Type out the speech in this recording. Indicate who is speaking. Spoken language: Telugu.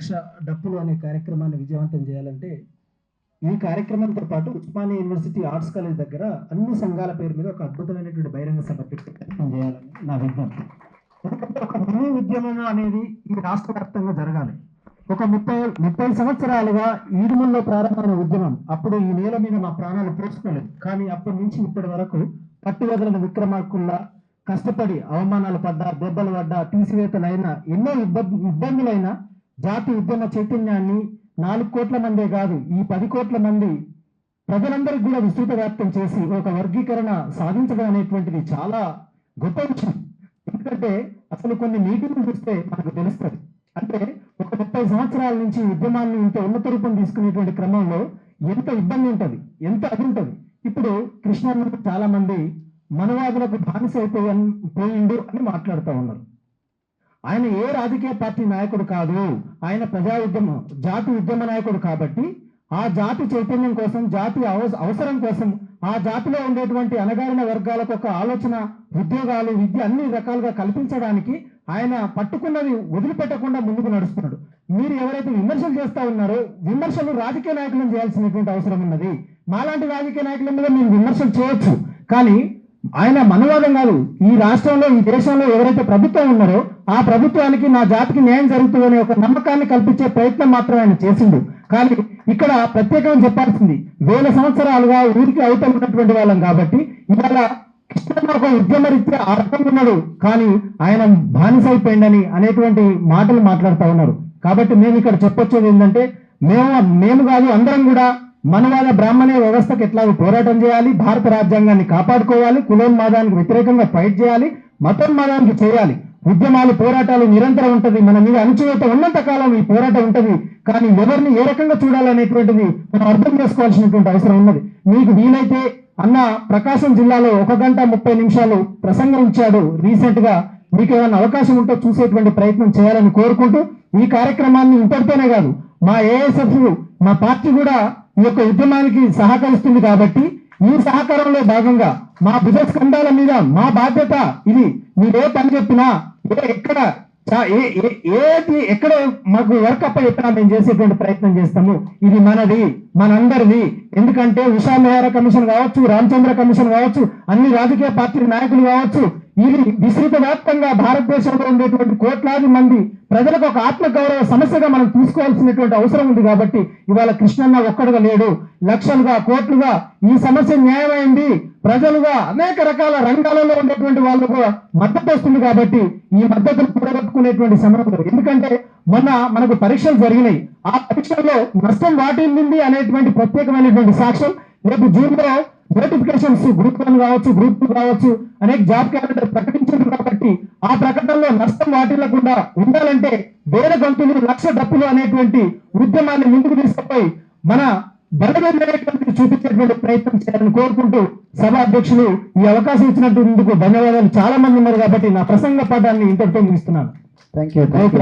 Speaker 1: లక్ష డప్పులు అనే కార్యక్రమాన్ని విజయవంతం చేయాలంటే ఈ కార్యక్రమంతో పాటు ఉస్మానియా యూనివర్సిటీ ఆర్ట్స్ కాలేజ్ దగ్గర అన్ని సంఘాల పేరు మీద ఒక అద్భుతమైనటువంటి బహిరంగ సభ పెట్టి ప్రయత్నం చేయాలని నా విజ్ఞప్తి. ఎందుకంటే ఒక మినీ ఉద్యమం అనేది ఈ రాష్ట్ర వ్యాప్తంగా జరగాలి. ఒక 30 సంవత్సరాలుగా ఈడుమల్లో ప్రారంభమైన ఉద్యమం అప్పుడు ఈ నేల మీద మా ప్రాణాలు పోసుకోలేదు. కానీ అప్పటి నుంచి ఇప్పటి వరకు పట్టువదలని విక్రమార్కుల్లా కష్టపడి అవమానాలు పడ్డా, దెబ్బలు పడ్డా, తీసివేతలైనా, ఎన్నో ఇబ్బందులైనా జాతి ఉద్యమ చైతన్యాన్ని 4 కోట్ల మందే కాదు, ఈ 10 కోట్ల మంది ప్రజలందరికీ కూడా విస్తృత వ్యాప్తం చేసి ఒక వర్గీకరణ సాధించడం అనేటువంటిది చాలా గొప్ప విషయం. ఎందుకంటే అసలు కొన్ని మీటింగ్లు చూస్తే మనకు తెలుస్తుంది. అంటే ఒక 30 సంవత్సరాల నుంచి ఉద్యమాన్ని ఇంత ఉన్నత రూపం తీసుకునేటువంటి క్రమంలో ఎంత ఇబ్బంది ఉంటుంది, ఎంత అది ఉంటుంది. ఇప్పుడు కృష్ణ చాలా మంది మనవాదులకు బానిస పోయిండు అని మాట్లాడుతూ ఉన్నారు. ఆయన ఏ రాజకీయ పార్టీ నాయకుడు కాదు, ఆయన ప్రజా ఉద్యమ జాతి ఉద్యమ నాయకుడు. కాబట్టి ఆ జాతి చైతన్యం కోసం, జాతి అవసరం కోసం, ఆ జాతిలో ఉండేటువంటి అణగారిన వర్గాలకు ఒక ఆలోచన, ఉద్యోగాలు, విద్య అన్ని రకాలుగా కల్పించడానికి ఆయన పట్టుకున్నది వదిలిపెట్టకుండా ముందుకు నడుస్తున్నాడు. మీరు ఎవరైతే విమర్శలు చేస్తా ఉన్నారో విమర్శలు రాజకీయ నాయకులను చేయాల్సినటువంటి అవసరం ఉన్నది. మాలాంటి రాజకీయ నాయకుల మీద మీరు విమర్శలు చేయొచ్చు, కానీ ఆయన మనవాదం కాదు. ఈ రాష్ట్రంలో, ఈ దేశంలో ఎవరైతే ప్రభుత్వం ఉన్నారో ఆ ప్రభుత్వానికి నా జాతికి న్యాయం జరుగుతుందనే ఒక నమ్మకాన్ని కల్పించే ప్రయత్నం మాత్రం ఆయన చేసిండు. కానీ ఇక్కడ ప్రత్యేకంగా చెప్పాల్సింది, 1000 సంవత్సరాలుగా ఊరికి అవతల ఉన్నటువంటి వాళ్ళం కాబట్టి ఇవాళ కృష్ణ ఒక ఉద్యమరీత్యా ఆ రకంగా ఉన్నాడు, కానీ ఆయన బానిసైపోయిందని అనేటువంటి మాటలు మాట్లాడుతూ ఉన్నారు. కాబట్టి మేము ఇక్కడ చెప్పొచ్చేది ఏంటంటే, మేము కాదు, అందరం కూడా మనవాద బ్రాహ్మణీయ వ్యవస్థకు ఎట్లా పోరాటం చేయాలి, భారత రాజ్యాంగాన్ని కాపాడుకోవాలి, కులోన్మాదానికి వ్యతిరేకంగా ఫైట్ చేయాలి, మతోన్మాదానికి చేయాలి. ఉద్యమాలు, పోరాటాలు నిరంతరం ఉంటది. మన మీద అణచివేత ఉన్నంత కాలం ఈ పోరాటం ఉంటది. కానీ ఎవరిని ఏ రకంగా చూడాలనేటువంటిది మనం అర్థం చేసుకోవాల్సినటువంటి అవసరం ఉన్నది. మీకు వీలైతే అన్న ప్రకాశం జిల్లాలో 1 గంట 30 నిమిషాలు ప్రసంగం ఇచ్చాడు రీసెంట్ గా. మీకు ఏమైనా అవకాశం ఉంటే చూసేటువంటి ప్రయత్నం చేయాలని కోరుకుంటూ, ఈ కార్యక్రమాన్ని ఇంతటితోనే కాదు, మా ఏఎస్ఎఫ్, మా పార్టీ కూడా ఈ యొక్క ఉద్యమానికి సహకరిస్తుంది. కాబట్టి ఈ సహకారంలో భాగంగా మా భుజ స్కంధాల మీద మా బాధ్యత ఇది. మీరు ఏ పని చెప్పినా, ఎక్కడ మాకు వర్క్ అప్ప చెప్పినా మేము చేసేటువంటి ప్రయత్నం చేస్తాము. ఇది మనది, మనందరిది. ఎందుకంటే ఉషా మెహరా కమిషన్ కావచ్చు, రామచంద్ర కమిషన్ కావచ్చు, అన్ని రాజకీయ పార్టీ నాయకులు కావచ్చు, ఇది విస్తృత వ్యాప్తంగా భారతదేశంలో ఉండేటువంటి కోట్లాది మంది ప్రజలకు ఒక ఆత్మగౌరవ సమస్యగా మనం తీసుకోవాల్సినటువంటి అవసరం ఉంది. కాబట్టి ఇవాళ కృష్ణన్న ఒక్కడుగా లేడు, లక్షలుగా, కోట్లుగా ఈ సమస్య న్యాయమైంది. ప్రజలుగా అనేక రకాల రంగాలలో ఉండేటువంటి వాళ్ళకు మద్దతు వస్తుంది. కాబట్టి ఈ మద్దతును కూడగట్టుకునేటువంటి సమయంలో, ఎందుకంటే మొన్న మనకు పరీక్షలు జరిగినాయి, ఆ పరీక్షల్లో నష్టం వాటిల్లింది అనేటువంటి ప్రత్యేకమైనటువంటి సాక్ష్యం రేపు జూన్ లో నోటిఫికేషన్స్ గ్రూప్ 1 కావచ్చు, గ్రూప్ 2 కావచ్చు, అనేక జాబ్ క్యాలెండర్ ప్రకటించారు. కాబట్టి ఆ ప్రకటనలో నష్టం వాటిల్లకుండా ఉండాలంటే వేల గంతులు, లక్ష డప్పులు అనేటువంటి ఉద్యమాన్ని ముందుకు తీసుకుపోయి మన బలమైనటువంటి చూపించేటువంటి ప్రయత్నం చేయాలని కోరుకుంటూ, సభ అధ్యక్షులు ఈ అవకాశం ఇచ్చినట్టు ధన్యవాదాలు. చాలా మంది ఉన్నారు కాబట్టి నా ప్రసంగ పదాన్ని ఇంతటితో ముగిస్తున్నాను.
Speaker 2: Thank you.